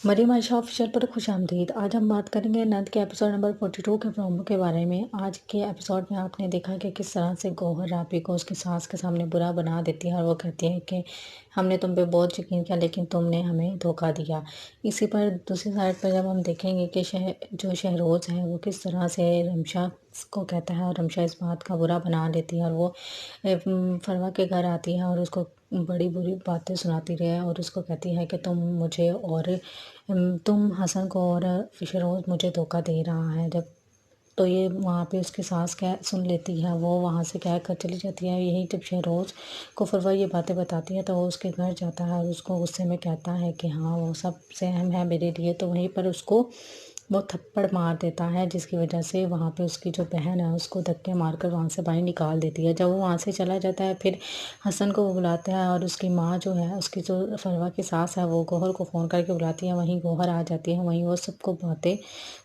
مریم عائشہ official پر خوش آمدید۔ آج ہم بات کریں گے نند کے ایپیسوڈ نمبر 42 کے پرومو کے بارے میں۔ آج کے ایپیسوڈ میں آپ نے دیکھا کہ کس طرح سے گوہر رابی کو اس کی ساس کے سامنے برا بنا دیتی ہے اور وہ کہتی ہے کہ ہم نے تم پہ بہت یقین کیا لیکن تم نے ہمیں دھوکہ دیا۔ اسی پر دوسری سائڈ پر جب ہم دیکھیں گے کہ جو شہروز ہے وہ کس طرح سے رمشا کو کہتا ہے اور رمشا اس بات کا برا بنا لیتی ہے اور وہ فروا کے گھر آتی ہے اور اس کو بڑی بری باتیں سناتی رہے اور اس کو کہتی ہے کہ تم مجھے اور تم حسن کو اور فشروز مجھے دھوکہ دے رہا ہے۔ جب تو یہ وہاں پہ اس کی ساس سن لیتی ہے، وہ وہاں سے کہہ کر چلی جاتی ہے۔ یہی جب شہروز کو فروا یہ باتیں بتاتی ہے تو وہ اس کے گھر جاتا ہے اور اس کو غصے میں کہتا ہے کہ ہاں وہ سب سے اہم ہے میرے لیے، تو وہیں پر اس کو وہ تھپڑ مار دیتا ہے جس کی وجہ سے وہاں پہ اس کی جو بہن ہے اس کو دھکے مار کر وہاں سے باہر نکال دیتی ہے۔ جب وہ وہاں سے چلا جاتا ہے پھر حسن کو وہ بلاتا ہے اور اس کی ماں جو ہے، اس کی جو فروا کی ساس ہے، وہ گوہر کو فون کر کے بلاتی ہے، وہیں گوہر آ جاتی ہے، وہیں وہ سب کو باتیں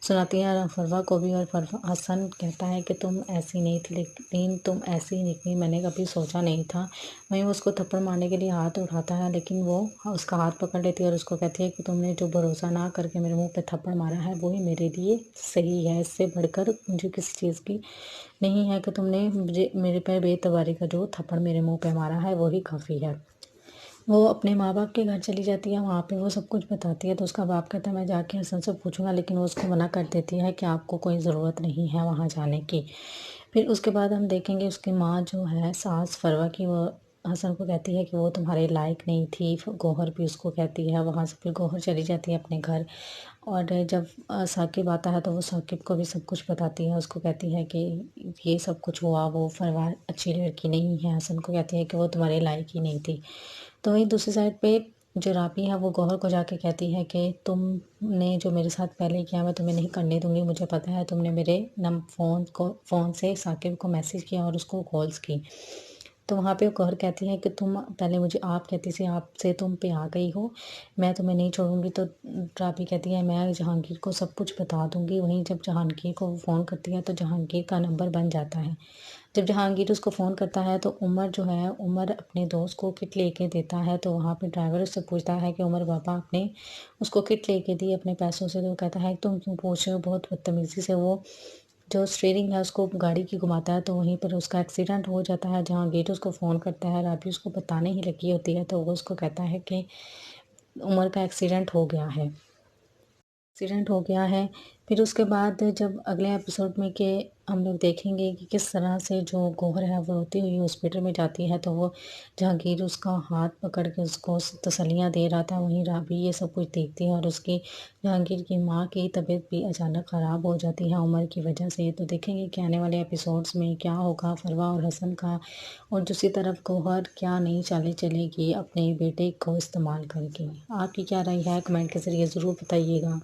سناتی ہے فروا کو بھی۔ اور حسن کہتا ہے کہ تم ایسی نہیں تھی لیکن تم ایسی نکلی، میں نے کبھی سوچا نہیں تھا۔ وہیں وہ اس کو تھپڑ مارنے کے لیے ہاتھ اٹھاتا ہے لیکن وہ اس کا ہاتھ پکڑ لیتی ہے اور اس کو کہتی ہے کہ تم نے جو بھروسہ نہ کر کے میرے منہ پہ تھپڑ مارا ہے وہی میرے لیے صحیح ہے، اس سے بڑھ کر مجھے کسی چیز کی نہیں ہے کہ تم نے میرے پہ بے اعتباری کا جو تھپڑ میرے منہ پہ مارا ہے وہی کافی ہے۔ وہ اپنے ماں باپ کے گھر چلی جاتی ہے، وہاں پہ وہ سب کچھ بتاتی ہے تو اس کا باپ کہتا ہے میں جا کے حسن سے پوچھوں گا، لیکن وہ اس کو منع کر دیتی ہے کہ آپ کو کوئی ضرورت نہیں ہے وہاں جانے کی۔ پھر اس کے بعد ہم دیکھیں گے اس کی ماں جو ہے ساس فروا کی، وہ حسن کو کہتی ہے کہ وہ تمہارے لائق نہیں تھی، گوہر بھی اس کو کہتی ہے۔ وہاں سے پھر گوہر چلی جاتی ہے اپنے گھر اور جب ثاقب آتا ہے تو وہ ثاقب کو بھی سب کچھ بتاتی ہے، اس کو کہتی ہے کہ یہ سب کچھ ہوا، وہ فروا اچھی لڑکی نہیں ہے، حسن کو کہتی ہے کہ وہ تمہارے لائق ہی نہیں تھی۔ تو وہیں دوسری سائڈ پہ جو رابی ہے وہ گوہر کو جا کے کہتی ہے کہ تم نے جو میرے ساتھ پہلے کیا میں تمہیں نہیں کرنے دوں گی، مجھے پتہ ہے تم نے میرے فون سے ثاقب کو میسیج کیا اور اس کو کالز کی۔ تو وہاں پہ گوہر کہتی ہے کہ تم پہلے مجھے آپ کہتی تھی، آپ سے تم پہ آ گئی ہو، میں تمہیں نہیں چھوڑوں گی۔ تو رابی کہتی ہے میں جہانگیر کو سب کچھ بتا دوں گی۔ وہیں جب جہانگیر کو وہ فون کرتی ہے تو جہانگیر کا نمبر بن جاتا ہے۔ جب جہانگیر اس کو فون کرتا ہے تو عمر جو ہے، عمر اپنے دوست کو کٹ لے کے دیتا ہے، تو وہاں پہ ڈرائیور اس سے پوچھتا ہے کہ عمر بابا آپ نے اس کو کٹ لے کے دی اپنے پیسوں سے، تو وہ کہتا ہے تم کیوں پوچھ رہے ہو۔ بہت بدتمیزی سے وہ جو اسٹیئرنگ ہے اس کو گاڑی کی گھماتا ہے، تو وہیں پر اس کا ایکسیڈنٹ ہو جاتا ہے۔ جہانگیر اس کو فون کرتا ہے، رابی اس کو بتانے ہی لگی ہوتی ہے تو وہ اس کو کہتا ہے کہ عمر کا ایکسیڈنٹ ہو گیا ہے، پھر اس کے بعد جب اگلے ایپیسوڈ میں کہ ہم لوگ دیکھیں گے کہ کس طرح سے جو گوہر ہے وہ روتی ہوئی ہاسپٹل میں جاتی ہے تو وہ جہانگیر اس کا ہاتھ پکڑ کے اس کو تسلیاں دے رہا تھا، وہیں رابی یہ سب کچھ دیکھتی ہے اور اس کی جہانگیر کی ماں کی طبیعت بھی اچانک خراب ہو جاتی ہے عمر کی وجہ سے۔ تو دیکھیں گے کہ آنے والے ایپیسوڈز میں کیا ہوگا فروا اور حسن کا، اور دوسری طرف گوہر کیا نئی چالیں چلے گی اپنے بیٹے کو استعمال کر کے۔ آپ کی کیا رائے ہے کمنٹ کے ذریعے ضرور بتائیے گا۔